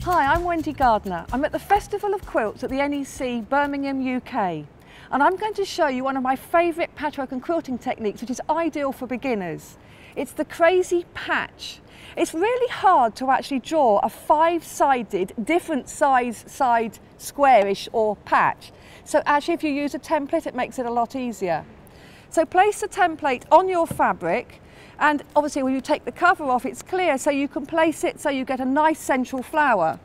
Hi, I'm Wendy Gardiner. I'm at the Festival of Quilts at the NEC, Birmingham, UK. And I'm going to show you one of my favourite patchwork and quilting techniques, which is ideal for beginners. It's the crazy patch. It's really hard to actually draw a 5-sided, different side squarish or patch. So actually if you use a template, it makes it a lot easier. So place the template on your fabric, and obviously when you take the cover off, it's clear, so you can place it so you get a nice central flower.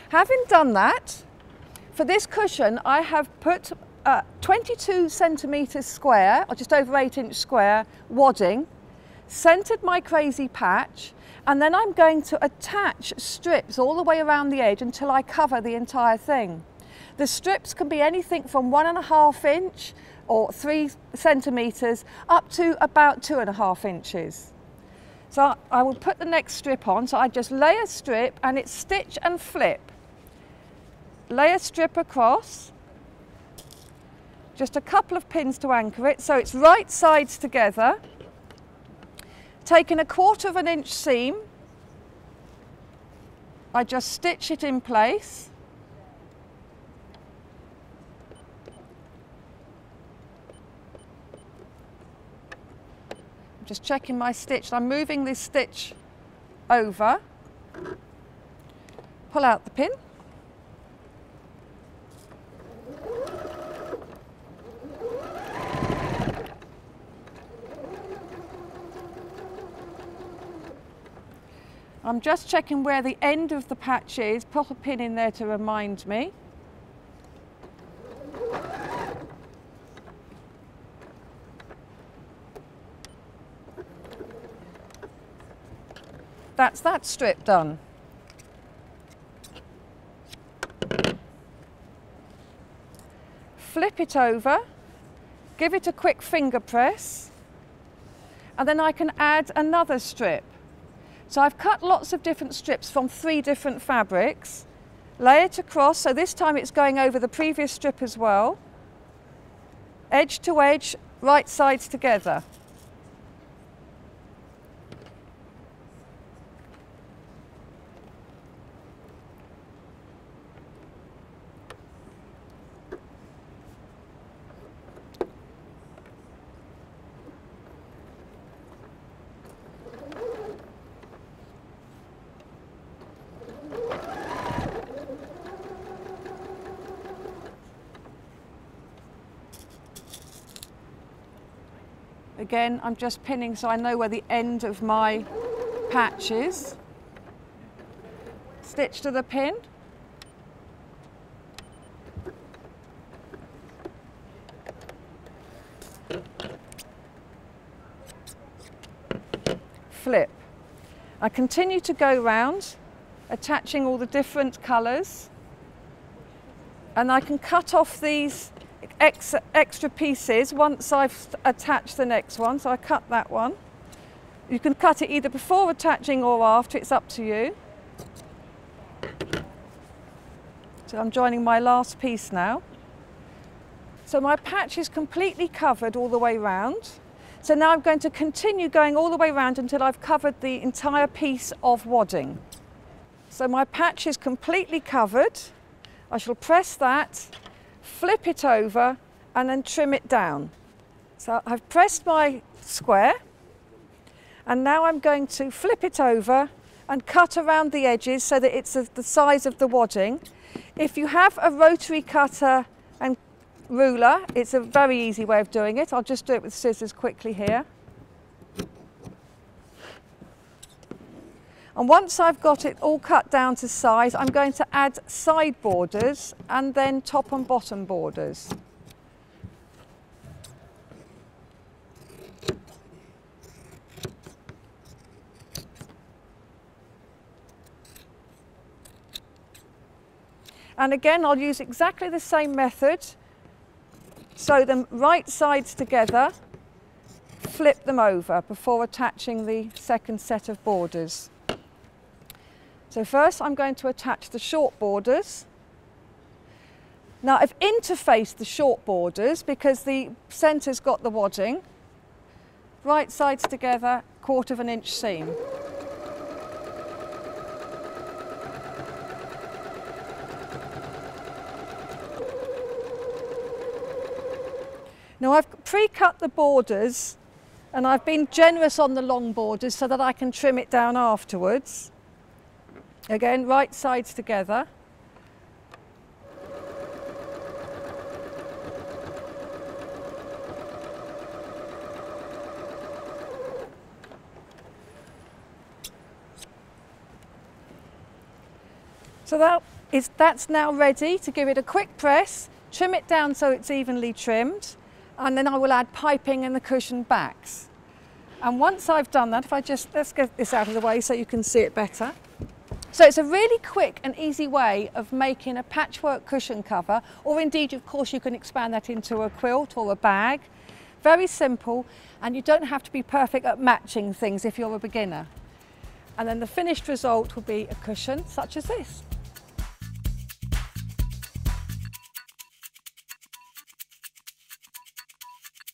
Having done that, for this cushion, I have put 22 centimetres square, or just over 8-inch square, wadding, centred my crazy patch, and then I'm going to attach strips all the way around the edge until I cover the entire thing. The strips can be anything from 1.5 inch or 3 centimetres up to about 2.5 inches. So I will put the next strip on, so I just lay a strip and it's stitch and flip. Lay a strip across, just a couple of pins to anchor it, so it's right sides together. Taking a 1/4 inch seam, I just stitch it in place. Just checking my stitch. I'm moving this stitch over, pull out the pin, I'm just checking where the end of the patch is, put a pin in there to remind me. That's that strip done. Flip it over, give it a quick finger press, and then I can add another strip. So I've cut lots of different strips from 3 different fabrics, lay it across, so this time it's going over the previous strip as well, edge to edge, right sides together. Again, I'm just pinning so I know where the end of my patch is. Stitch to the pin. Flip. I continue to go round, attaching all the different colours, and I can cut off these extra pieces once I've attached the next one, so I cut that one. You can cut it either before attaching or after, it's up to you. So I'm joining my last piece now. So my patch is completely covered all the way round. So now I'm going to continue going all the way round until I've covered the entire piece of wadding. So my patch is completely covered. I shall press that, flip it over and then trim it down. So I've pressed my square and now I'm going to flip it over and cut around the edges so that it's the size of the wadding. If you have a rotary cutter and ruler, it's a very easy way of doing it. I'll just do it with scissors quickly here. And once I've got it all cut down to size, I'm going to add side borders and then top and bottom borders. And again, I'll use exactly the same method. Sew them right sides together, flip them over before attaching the second set of borders. So first I'm going to attach the short borders. Now I've interfaced the short borders because the centre's got the wadding. Right sides together, 1/4 inch seam. Now I've pre-cut the borders and I've been generous on the long borders so that I can trim it down afterwards. Again, right sides together. So that's now ready to give it a quick press, trim it down so it's evenly trimmed, and then I will add piping and the cushion backs. And once I've done that, let's get this out of the way so you can see it better. So it's a really quick and easy way of making a patchwork cushion cover, or indeed, of course, you can expand that into a quilt or a bag. Very simple, and you don't have to be perfect at matching things if you're a beginner. And then the finished result will be a cushion such as this.